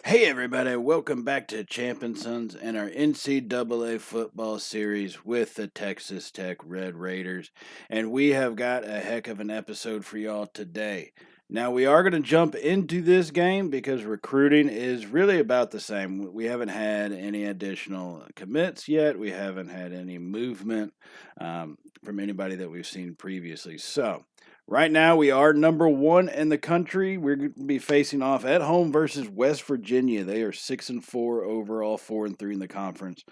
Hey everybody, welcome back to Champion Sons and our NCAA football series with the Texas Tech Red Raiders. And we have got a heck of an episode for y'all today. Now we are going to jump into this game because recruiting is really about the same. We haven't had any additional commits yet. We haven't had any movement from anybody that we've seen previously. So right now, we are number one in the country. We're going to be facing off at home versus West Virginia. They are 6-4 overall, 4-3 in the conference,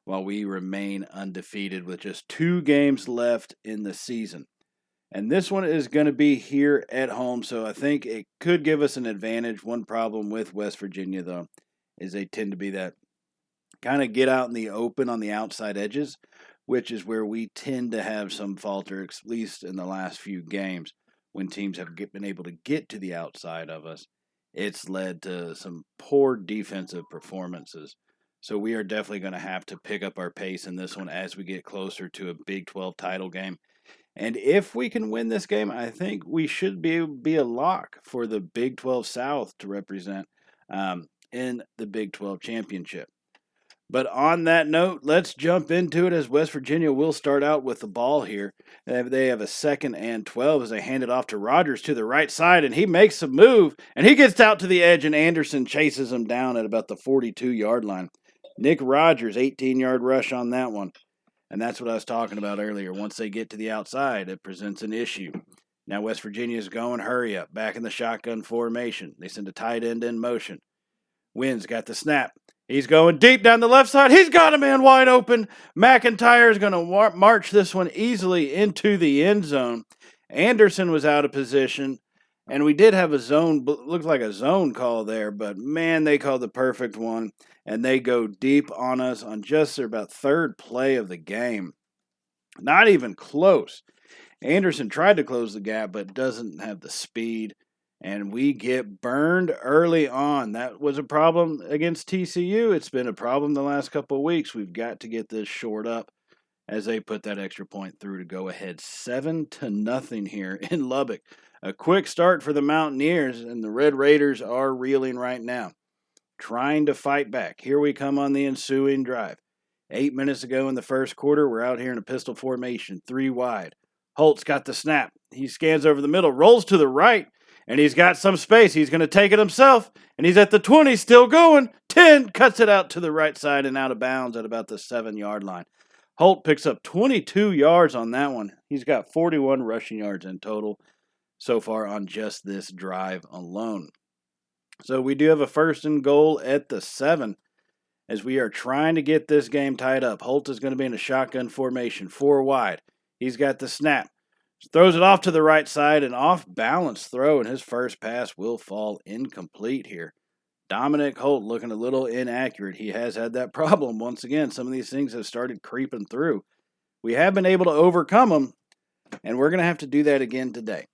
while we remain undefeated with just 2 games left in the season. And this one is going to be here at home, so I think it could give us an advantage. One problem with West Virginia, though, is they tend to be that kind of get out in the open on the outside edges, which is where we tend to have some falter, at least in the last few games when teams have been able to get to the outside of us. It's led to some poor defensive performances. So we are definitely going to have to pick up our pace in this one as we get closer to a Big 12 title game. And if we can win this game, I think we should be a lock for the Big 12 South to represent in the Big 12 championship. But on that note, let's jump into it as West Virginia will start out with the ball here. They have a 2nd and 12 as they hand it off to Rogers to the right side, and he makes a move, and he gets out to the edge, and Anderson chases him down at about the 42-yard line. Nick Rogers, 18-yard rush on that one. And that's what I was talking about earlier. Once they get to the outside, it presents an issue. Now West Virginia's going hurry up, back in the shotgun formation. They send a tight end in motion. Wynn's got the snap. He's going deep down the left side. He's got a man wide open. McIntyre is going to march this one easily into the end zone. Anderson was out of position, and we did have a zone, looked like a zone call there, but man, they called the perfect one, and they go deep on us on just their about 3rd play of the game. Not even close. Anderson tried to close the gap, but doesn't have the speed. And we get burned early on. That was a problem against TCU. It's been a problem the last couple of weeks. We've got to get this shored up as they put that extra point through to go ahead 7-0 here in Lubbock. A quick start for the Mountaineers, and the Red Raiders are reeling right now, trying to fight back. Here we come on the ensuing drive. 8 minutes ago in the first quarter, we're out here in a pistol formation, 3 wide. Holt's got the snap. He scans over the middle, rolls to the right, and he's got some space. He's going to take it himself, and he's at the 20, still going. 10, cuts it out to the right side and out of bounds at about the 7-yard line. Holt picks up 22 yards on that one. He's got 41 rushing yards in total so far on just this drive alone. So we do have a 1st and goal at the 7 as we are trying to get this game tied up. Holt is going to be in a shotgun formation, 4 wide. He's got the snap. Throws it off to the right side, an off-balance throw, and his first pass will fall incomplete here. Dominic Holt looking a little inaccurate. He has had that problem once again. Some of these things have started creeping through. We have been able to overcome them, and we're going to have to do that again today.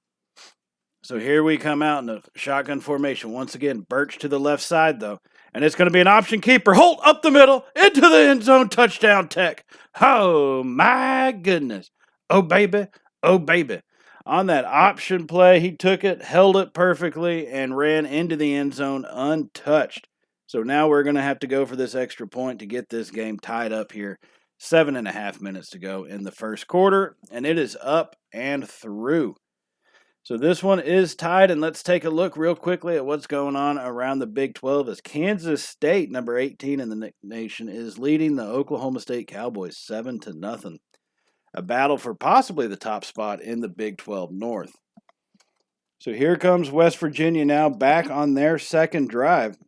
So here we come out in a shotgun formation. Once again, Birch to the left side, though. And it's going to be an option keeper. Holt up the middle, into the end zone, touchdown Tech. Oh, my goodness. Oh, baby. Oh, baby. On that option play, he took it, held it perfectly, and ran into the end zone untouched. So now we're going to have to go for this extra point to get this game tied up here. 7.5 minutes to go in the first quarter, and it is up and through. So this one is tied, and let's take a look real quickly at what's going on around the Big 12 as Kansas State, number 18 in the nation, is leading the Oklahoma State Cowboys 7-0. A battle for possibly the top spot in the Big 12 North. So here comes West Virginia now back on their 2nd drive.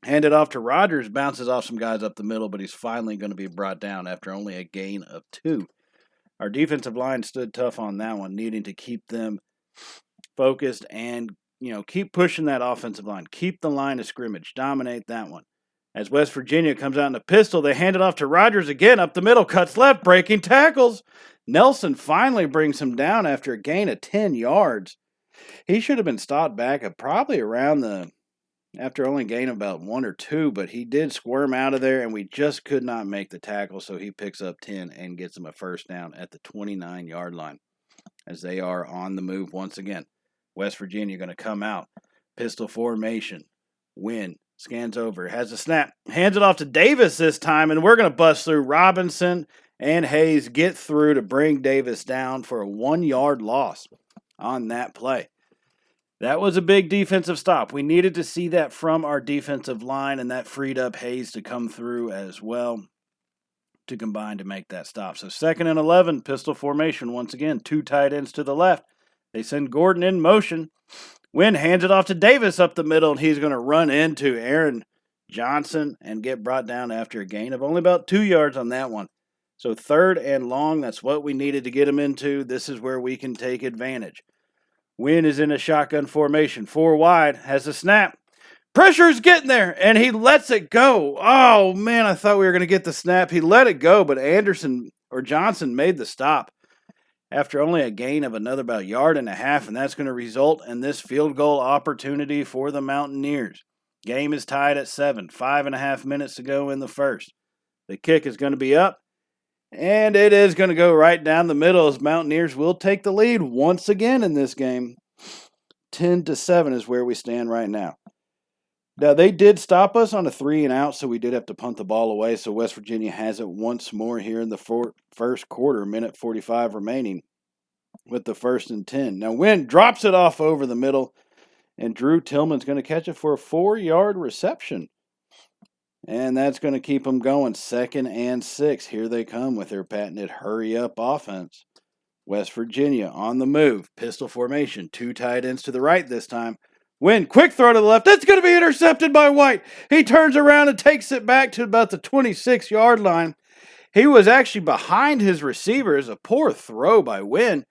Handed off to Rogers, bounces off some guys up the middle, but he's finally going to be brought down after only a gain of 2. Our defensive line stood tough on that one, needing to keep them focused and, keep pushing that offensive line. Keep the line of scrimmage. Dominate that one. As West Virginia comes out in a pistol, they hand it off to Rogers again, up the middle, cuts left, breaking tackles. Nelson finally brings him down after a gain of 10 yards. He should have been stopped back at probably around after only gain about 1 or 2, but he did squirm out of there, and we just could not make the tackle, so he picks up 10 and gets him a 1st down at the 29-yard line as they are on the move once again. West Virginia going to come out, pistol formation, Wynn scans over, has a snap, hands it off to Davis this time, and we're going to bust through. Robinson and Hayes get through to bring Davis down for a 1-yard loss on that play. That was a big defensive stop. We needed to see that from our defensive line, and that freed up Hayes to come through as well to combine to make that stop. So 2nd and 11, pistol formation once again. 2 tight ends to the left. They send Gordon in motion. Wynn hands it off to Davis up the middle, and he's going to run into Aaron Johnson and get brought down after a gain of only about 2 yards on that one. So 3rd and long, that's what we needed to get him into. This is where we can take advantage. Wynn is in a shotgun formation. 4 wide, has a snap. Pressure's getting there, and he lets it go. Oh, man, I thought we were going to get the snap. He let it go, but Johnson made the stop after only a gain of another about 1.5 yards, and that's going to result in this field goal opportunity for the Mountaineers. Game is tied at 7, 5.5 minutes to go in the first. The kick is going to be up, and it is going to go right down the middle as Mountaineers will take the lead once again in this game. 10-7 is where we stand right now. Now, they did stop us on a 3-and-out, so we did have to punt the ball away. So West Virginia has it once more here in the first quarter, minute 45 remaining with the 1st and 10. Now, Wynn drops it off over the middle, and Drew Tillman's going to catch it for a 4-yard reception. And that's going to keep them going. 2nd and 6. Here they come with their patented hurry-up offense. West Virginia on the move. Pistol formation. 2 tight ends to the right this time. Wynn, quick throw to the left. It's going to be intercepted by White. He turns around and takes it back to about the 26-yard line. He was actually behind his receivers. A poor throw by Wynn.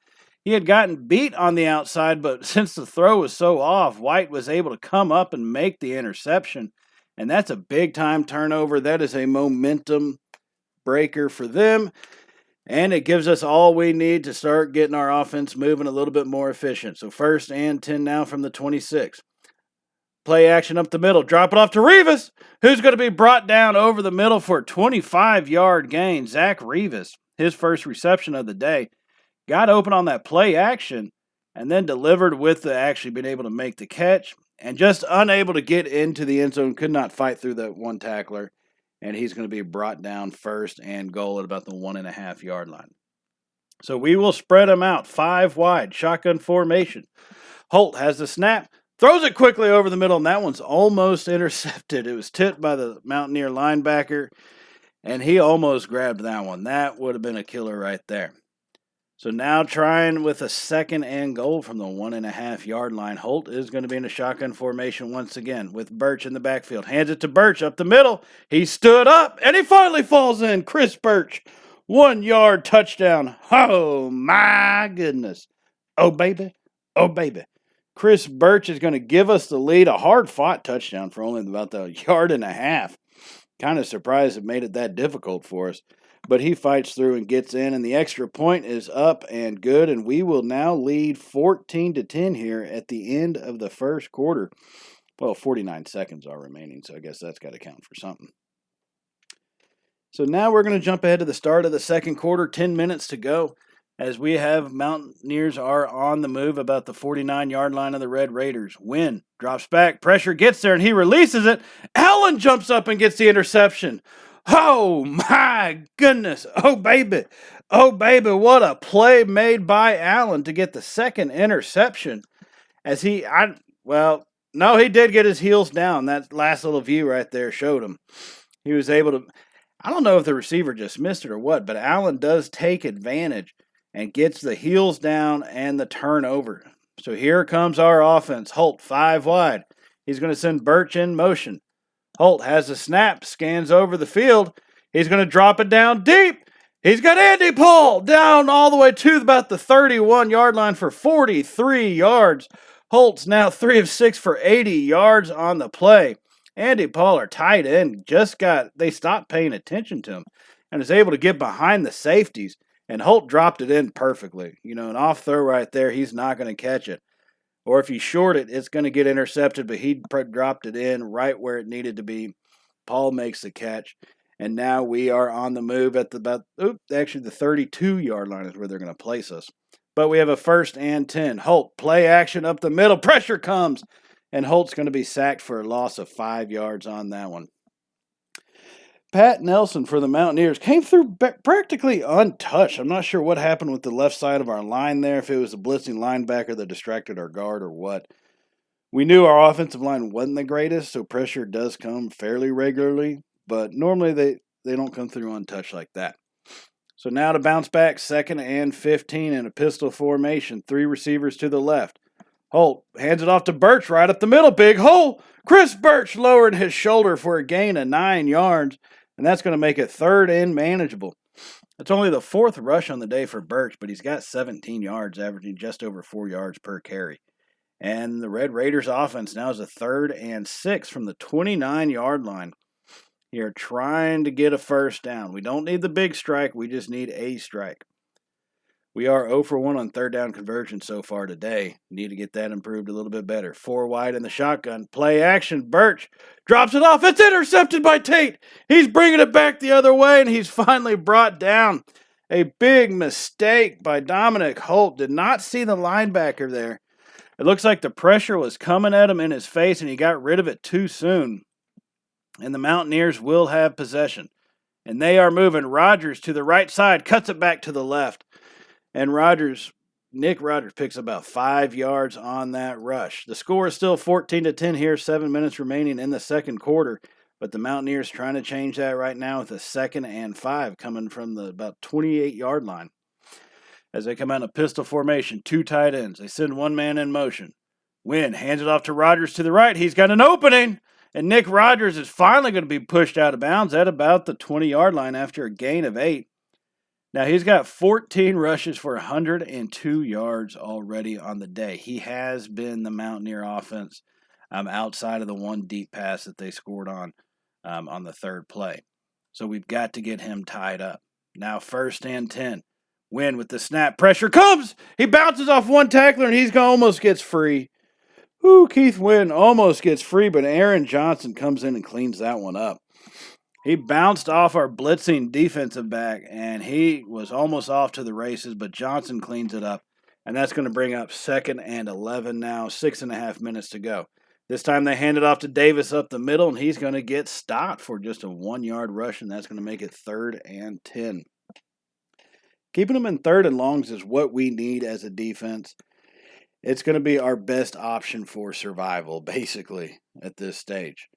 He had gotten beat on the outside, but since the throw was so off, White was able to come up and make the interception. And that's a big-time turnover. That is a momentum breaker for them. And it gives us all we need to start getting our offense moving a little bit more efficient. So 1st and 10 now from the 26. Play action up the middle. Drop it off to Rivas, who's going to be brought down over the middle for a 25-yard gain. Zach Rivas, his first reception of the day, got open on that play action and then delivered with the actually being able to make the catch and just unable to get into the end zone, could not fight through that one tackler. And he's going to be brought down 1st and goal at about the 1.5-yard line. So we will spread them out 5 wide, shotgun formation. Holt has the snap, throws it quickly over the middle, and that one's almost intercepted. It was tipped by the Mountaineer linebacker, and he almost grabbed that one. That would have been a killer right there. So now trying with a 2nd and goal from the 1.5-yard line. Holt is going to be in a shotgun formation once again with Birch in the backfield. Hands it to Birch up the middle. He stood up, and he finally falls in. Chris Birch, 1-yard touchdown. Oh, my goodness. Oh, baby. Oh, baby. Chris Birch is going to give us the lead. A hard-fought touchdown for only about the 1.5 yards. Kind of surprised it made it that difficult for us. But he fights through and gets in, and the extra point is up and good, and we will now lead 14-10 here at the end of the first quarter. Well, 49 seconds are remaining, so I guess that's got to count for something. So now we're going to jump ahead to the start of the second quarter, 10 minutes to go, as we have Mountaineers are on the move about the 49-yard line of the Red Raiders. Wynn drops back, pressure gets there, and he releases it. Allen jumps up and gets the interception. Oh, my goodness. Oh, baby. Oh, baby. What a play made by Allen to get the 2nd interception. He did get his heels down. That last little view right there showed him. He was able to, I don't know if the receiver just missed it or what, but Allen does take advantage and gets the heels down and the turnover. So here comes our offense. Holt, 5 wide. He's going to send Birch in motion. Holt has a snap, scans over the field. He's going to drop it down deep. He's got Andy Paul down all the way to about the 31-yard line for 43 yards. Holt's now 3 of 6 for 80 yards on the play. Andy Paul, our tight end, they stopped paying attention to him and is able to get behind the safeties. And Holt dropped it in perfectly. An off throw right there, he's not going to catch it. Or if you short it, it's going to get intercepted, but he dropped it in right where it needed to be. Paul makes the catch. And now we are on the move at the 32-yard line is where they're going to place us. But we have a 1st and 10. Holt, play action up the middle. Pressure comes. and Holt's going to be sacked for a loss of 5 yards on that one. Pat Nelson for the Mountaineers came through practically untouched. I'm not sure what happened with the left side of our line there, if it was a blitzing linebacker that distracted our guard or what. We knew our offensive line wasn't the greatest, so pressure does come fairly regularly, but normally they don't come through untouched like that. So now to bounce back, 2nd and 15 in a pistol formation, 3 receivers to the left. Holt hands it off to Birch right up the middle, big hole. Chris Birch lowered his shoulder for a gain of 9 yards, and that's going to make it 3rd and manageable. It's only the 4th rush on the day for Birch, but he's got 17 yards, averaging just over 4 yards per carry. And the Red Raiders offense now is a 3rd and 6 from the 29-yard line. Here trying to get a first down. We don't need the big strike. We just need a strike. We are 0 for 1 on 3rd down conversion so far today. Need to get that improved a little bit better. 4 wide in the shotgun. Play action. Birch drops it off. It's intercepted by Tate. He's bringing it back the other way, and he's finally brought down. A big mistake by Dominic Holt. Did not see the linebacker there. It looks like the pressure was coming at him in his face, and he got rid of it too soon. And the Mountaineers will have possession. And they are moving. Rogers to the right side, cuts it back to the left. And Nick Rogers picks about 5 yards on that rush. The score is still 14-10 here, 7 minutes remaining in the second quarter. But the Mountaineers trying to change that right now with a 2nd and 5 coming from the about 28-yard line. As they come out in a pistol formation, 2 tight ends. They send one man in motion. Wynn hands it off to Rogers to the right. He's got an opening. And Nick Rogers is finally going to be pushed out of bounds at about the 20-yard line after a gain of 8. Now, he's got 14 rushes for 102 yards already on the day. He has been the Mountaineer offense outside of the one deep pass that they scored on the 3rd play. So we've got to get him tied up. Now, 1st and 10. Wynn with the snap. Pressure comes. He bounces off one tackler, and he almost gets free. Keith Wynn almost gets free, but Aaron Johnson comes in and cleans that one up. He bounced off our blitzing defensive back, and he was almost off to the races, but Johnson cleans it up, and that's going to bring up 2nd and 11 now, 6.5 minutes to go. This time they hand it off to Davis up the middle, and he's going to get stopped for just a 1-yard rush, and that's going to make it 3rd and 10. Keeping them in 3rd and longs is what we need as a defense. It's going to be our best option for survival, basically, at this stage.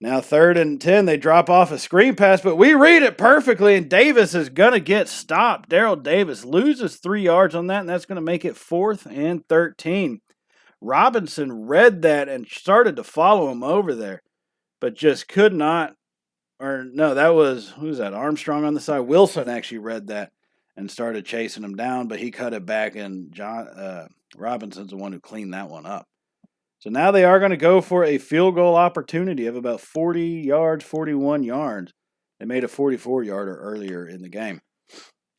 Now, 3rd and 10, they drop off a screen pass, but we read it perfectly, and Davis is going to get stopped. Daryl Davis loses 3 yards on that, and that's going to make it 4th and 13. Robinson read that and started to follow him over there, but just could not. That was, who's that, Armstrong on the side? Wilson actually read that and started chasing him down, but he cut it back, and Robinson's the one who cleaned that one up. So now they are going to go for a field goal opportunity of about 40 yards, 41 yards. They made a 44-yarder earlier in the game.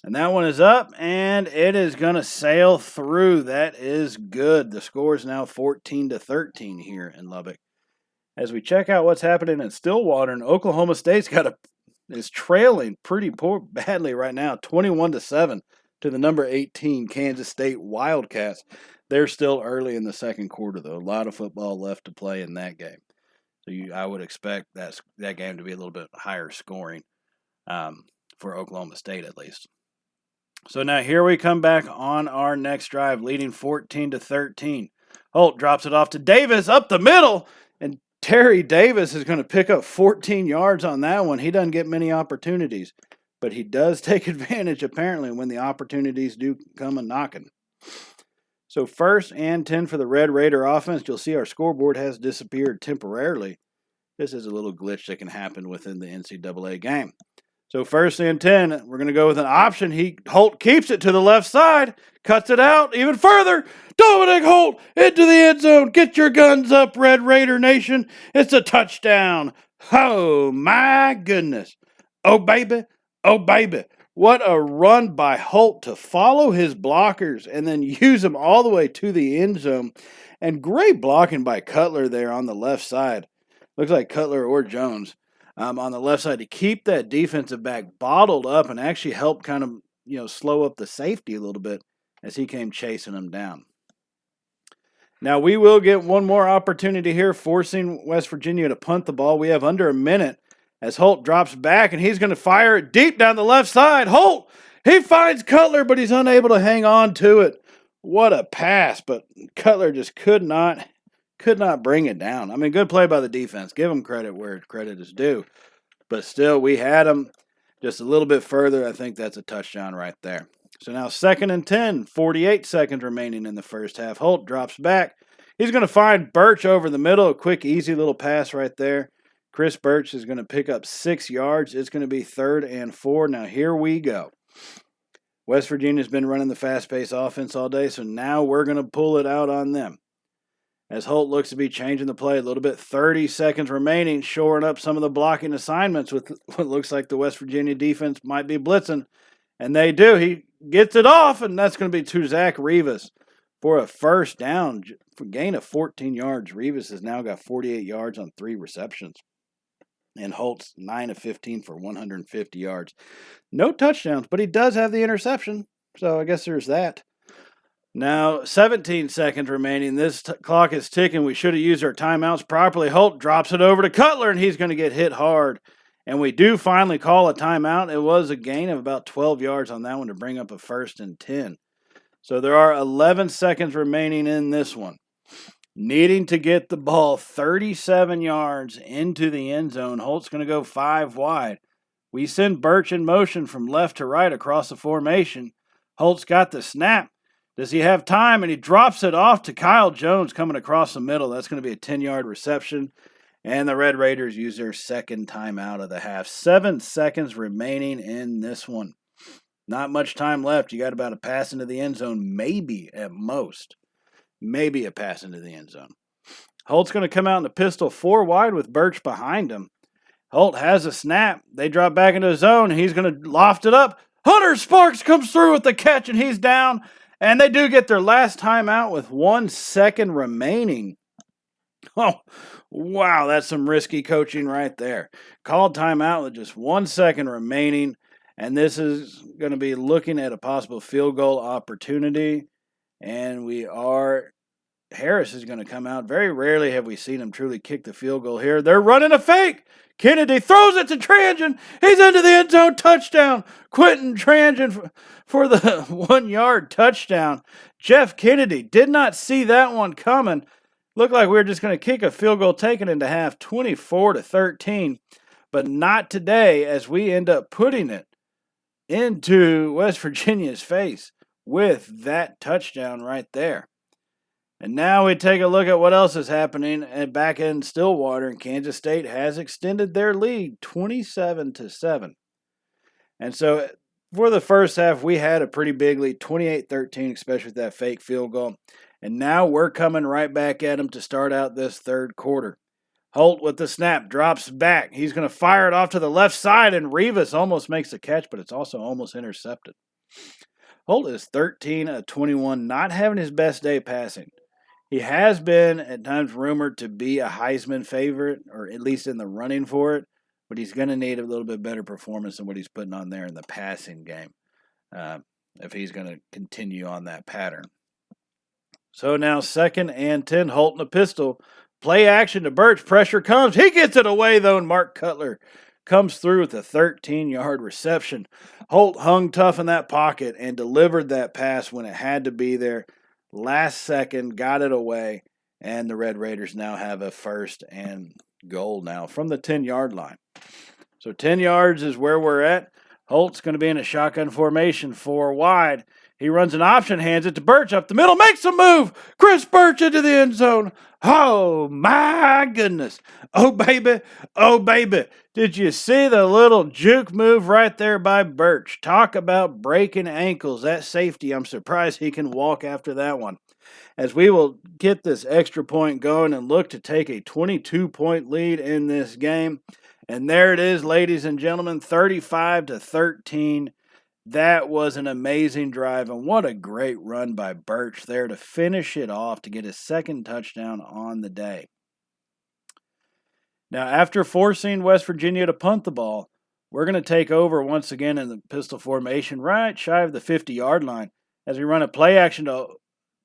And that one is up, and it is going to sail through. That is good. The score is now 14-13 here in Lubbock. As we check out what's happening in Stillwater, and Oklahoma State's is trailing pretty badly right now, 21-7 to the number 18 Kansas State Wildcats. They're still early in the second quarter, though. A lot of football left to play in that game. So I would expect that game to be a little bit higher scoring for Oklahoma State at least. So now here we come back on our next drive, leading 14-13. Holt drops it off to Davis up the middle, and Terry Davis is going to pick up 14 yards on that one. He doesn't get many opportunities, but he does take advantage apparently when the opportunities do come a-knocking. So 1st and 10 for the Red Raider offense. You'll see our scoreboard has disappeared temporarily. This is a little glitch that can happen within the NCAA game. So 1st and 10, we're going to go with an option. Holt keeps it to the left side, cuts it out even further. Dominic Holt into the end zone. Get your guns up, Red Raider Nation. It's a touchdown. Oh, my goodness. Oh, baby. Oh, baby. What a run by Holt to follow his blockers and then use them all the way to the end zone. And great blocking by Cutler there on the left side. Looks like Cutler or Jones on the left side to keep that defensive back bottled up and actually help kind of, slow up the safety a little bit as he came chasing him down. Now, we will get one more opportunity here, forcing West Virginia to punt the ball. We have under a minute as Holt drops back, and he's going to fire it deep down the left side. Holt, he finds Cutler, but he's unable to hang on to it. What a pass, but Cutler just could not bring it down. I mean, good play by the defense. Give him credit where credit is due. But still, we had him just a little bit further. I think that's a touchdown right there. So now 2nd and 10, 48 seconds remaining in the first half. Holt drops back. He's going to find Birch over the middle. A quick, easy little pass right there. Chris Birch is going to pick up 6 yards. It's going to be 3rd and 4. Now here we go. West Virginia's been running the fast-paced offense all day, so now we're going to pull it out on them. As Holt looks to be changing the play a little bit, 30 seconds remaining, shoring up some of the blocking assignments with what looks like the West Virginia defense might be blitzing. And they do. He gets it off, and that's going to be to Zach Rivas for a first down, for gain of 14 yards. Rivas has now got 48 yards on 3 receptions. And Holt's 9 of 15 for 150 yards. No touchdowns, but he does have the interception, so I guess there's that. Now, 17 seconds remaining. This clock is ticking. We should have used our timeouts properly. Holt drops it over to Cutler, and he's going to get hit hard. And we do finally call a timeout. It was a gain of about 12 yards on that one to bring up a 1st and 10. So there are 11 seconds remaining in this one. Needing to get the ball 37 yards into the end zone. Holt's going to go 5 wide. We send Birch in motion from left to right across the formation. Holt's got the snap. Does he have time? And he drops it off to Kyle Jones coming across the middle. That's going to be a 10-yard reception. And the Red Raiders use their 2nd timeout of the half. 7 seconds remaining in this one. Not much time left. You got about a pass into the end zone, maybe at most. Maybe a pass into the end zone. Holt's going to come out in the pistol 4 wide with Birch behind him. Holt has a snap. They drop back into the zone. He's going to loft it up. Hunter Sparks comes through with the catch, and he's down. And they do get their last timeout with 1 second remaining. Oh, wow, that's some risky coaching right there. Called timeout with just 1 second remaining, and this is going to be looking at a possible field goal opportunity. And Harris is going to come out. Very rarely have we seen him truly kick the field goal here. They're running a fake. Kennedy throws it to Tranjan. He's into the end zone. Touchdown. Quentin Tranjan for the 1-yard touchdown. Jeff Kennedy did not see that one coming. Looked like we were just going to kick a field goal taken into half, 24-13. But not today, as we end up putting it into West Virginia's face with that touchdown right there. And now we take a look at what else is happening back in Stillwater, and Kansas State has extended their lead 27-7. And so for the first half, we had a pretty big lead, 28-13, especially with that fake field goal. And now we're coming right back at them to start out this third quarter. Holt with the snap, drops back. He's going to fire it off to the left side, and Rivas almost makes the catch, but it's also almost intercepted. Holt is 13 of 21, not having his best day passing. He has been at times rumored to be a Heisman favorite, or at least in the running for it, but he's going to need a little bit better performance than what he's putting on there in the passing game if he's going to continue on that pattern. So now 2nd and 10, Holt in a pistol. Play action to Birch. Pressure comes. He gets it away, though, and Mark Cutler comes through with a 13-yard reception. Holt hung tough in that pocket and delivered that pass when it had to be there. Last second, got it away, and the Red Raiders now have a 1st and goal now from the 10-yard line. So 10 yards is where we're at. Holt's going to be in a shotgun formation, 4 wide. He runs an option, hands it to Birch up the middle, makes a move. Chris Birch into the end zone. Oh, my goodness. Oh, baby. Oh, baby. Did you see the little juke move right there by Birch? Talk about breaking ankles. That safety, I'm surprised he can walk after that one. As we will get this extra point going and look to take a 22-point lead in this game. And there it is, ladies and gentlemen, 35-13. That was an amazing drive, and what a great run by Birch there to finish it off to get his 2nd touchdown on the day. Now, after forcing West Virginia to punt the ball, we're going to take over once again in the pistol formation right shy of the 50-yard line as we run a play action to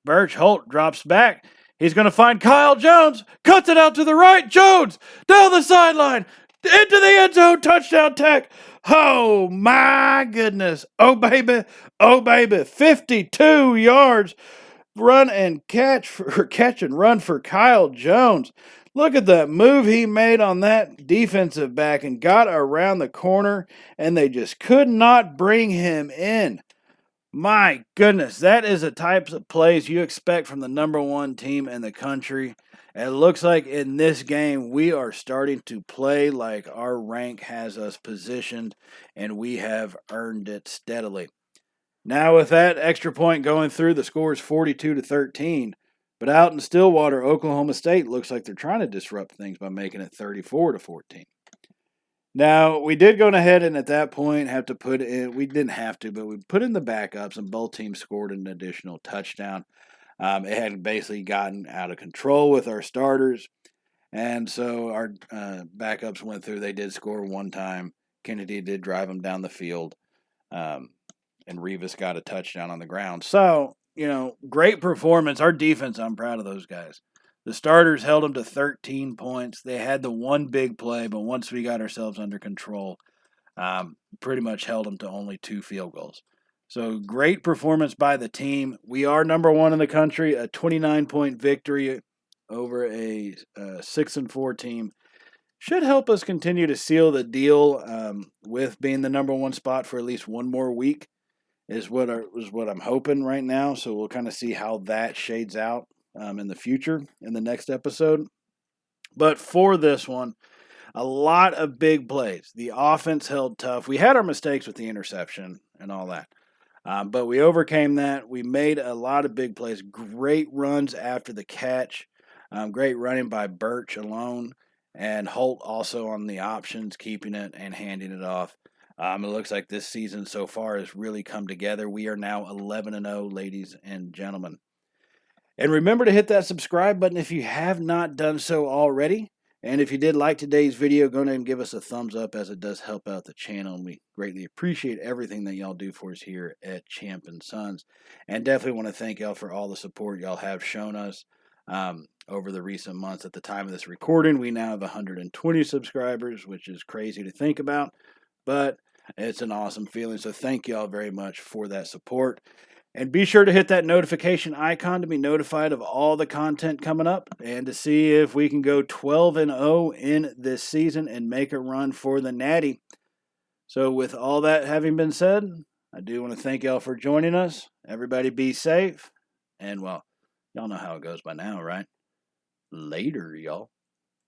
Birch. Holt drops back. He's going to find Kyle Jones. Cuts it out to the right. Jones down the sideline. Into the end zone. Touchdown Tech. Oh, my goodness. Oh, baby. Oh, baby. 52 yards. Run and catch and run for Kyle Jones. Look at that move he made on that defensive back and got around the corner, and they just could not bring him in. My goodness, that is the types of plays you expect from the number one team in the country. It looks like in this game we are starting to play like our rank has us positioned, and we have earned it steadily. Now with that extra point going through, the score is 42-13. But out in Stillwater, Oklahoma State looks like they're trying to disrupt things by making it 34-14. Now, we did go ahead and at that point have to put in, we didn't have to, but we put in the backups and both teams scored an additional touchdown. It had basically gotten out of control with our starters. And so our backups went through. They did score one time. Kennedy did drive them down the field. And Rivas got a touchdown on the ground. So, great performance. Our defense, I'm proud of those guys. The starters held them to 13 points. They had the one big play, but once we got ourselves under control, pretty much held them to only 2 field goals. So great performance by the team. We are number one in the country, a 29-point victory over a 6-4 team. Should help us continue to seal the deal with being the number one spot for at least one more week. Is what I'm hoping right now. So we'll kind of see how that shades out in the future in the next episode. But for this one, a lot of big plays. The offense held tough. We had our mistakes with the interception and all that. But we overcame that. We made a lot of big plays. Great runs after the catch. Great running by Birch alone. And Holt also on the options, keeping it and handing it off. It looks like this season so far has really come together. We are now 11-0, ladies and gentlemen. And remember to hit that subscribe button if you have not done so already. And if you did like today's video, go ahead and give us a thumbs up, as it does help out the channel. And we greatly appreciate everything that y'all do for us here at Champ and Sons. And definitely want to thank y'all for all the support y'all have shown us over the recent months. At the time of this recording, we now have 120 subscribers, which is crazy to think about. But it's an awesome feeling. So thank you all very much for that support. And be sure to hit that notification icon to be notified of all the content coming up and to see if we can go 12-0 in this season and make a run for the Natty. So with all that having been said, I do want to thank y'all for joining us. Everybody be safe. And, well, y'all know how it goes by now, right? Later, y'all.